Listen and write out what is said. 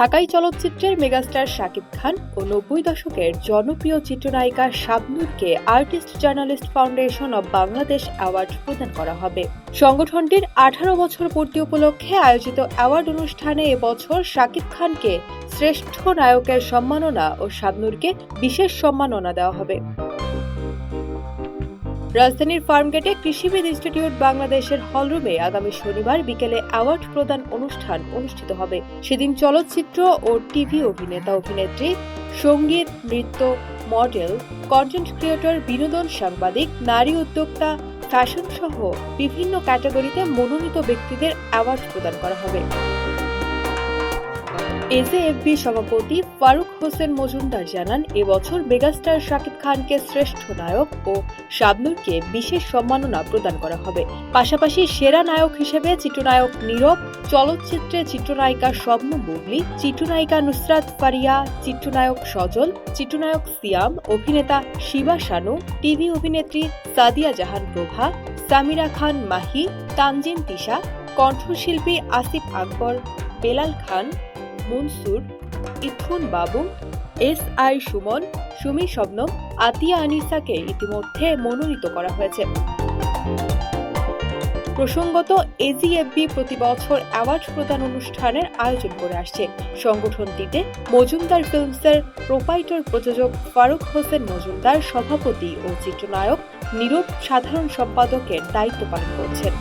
ঢাকাই চলচ্চিত্রের মেগাস্টার শাকিব খান ও ৯০ দশকের জনপ্রিয় চিত্রনায়িকা শাবনূরকে artist journalist foundation of Bangladesh award প্রদান করা হবে। সংগঠনটির ১৮ বছর পূর্তি উপলক্ষে আয়োজিত অ্যাওয়ার্ড অনুষ্ঠানে এবছর শাকিব খানকে শ্রেষ্ঠ নায়কের সম্মাননা ও শাবনূরকে বিশেষ সম্মাননা দেওয়া হবে। রাজধানীর ফার্মগেটে কৃষিবিদ ইনস্টিটিউট বাংলাদেশের হলরুমে আগামী শনিবার বিকেলে অ্যাওয়ার্ড প্রদান অনুষ্ঠান অনুষ্ঠিত হবে। সেদিন চলচ্চিত্র ও টিভি অভিনেতা অভিনেত্রী, সঙ্গীত, নৃত্য, মডেল, কন্টেন্ট ক্রিয়েটর, বিনোদন সাংবাদিক, নারী উদ্যোক্তা, ফ্যাশন সহ বিভিন্ন ক্যাটাগরিতে মনোনীত ব্যক্তিদের অ্যাওয়ার্ড প্রদান করা হবে। এজেএফবি সভাপতি ফারুক হোসেন মজুমদার জানান, এবছর মেগাস্টার শাকিব খানকে শ্রেষ্ঠ নায়ক ও শাবনূরকে বিশেষ সম্মাননা প্রদান করা হবে। পাশাপাশি সেরা নায়ক হিসেবে চিত্রনায়ক নীরব, চলচ্চিত্রে চিত্রনায়িকা শবনম বুবলী, চিত্রনায়িকা নুসরাত ফারিয়া, চিত্রনায়ক সজল, চিত্রনায়ক সিয়াম, অভিনেতা শিবা শানু, টিভি অভিনেত্রী সাদিয়া জাহান প্রভা, সামিরা খান মাহি, তানজিন তিশা, কণ্ঠশিল্পী আসিফ আকবর, বেলাল খান, মনসুর, ইথুন বাবু, এসআই সুমন, সুমি শবনম, আতিয়া আনিসাকে ইতিমধ্যে মনোনীত করা হয়েছে। প্রসঙ্গত, এজেএফবি প্রতি বছর অ্যাওয়ার্ড প্রদান অনুষ্ঠানের আয়োজন করে আসছে। সংগঠনটিতে মজুমদার ফিল্মসের প্রোপাইটর প্রযোজক ফারুক হোসেন মজুমদার সভাপতি ও চিত্রনায়ক নীরব সাধারণ সম্পাদকের দায়িত্ব পালন করছেন।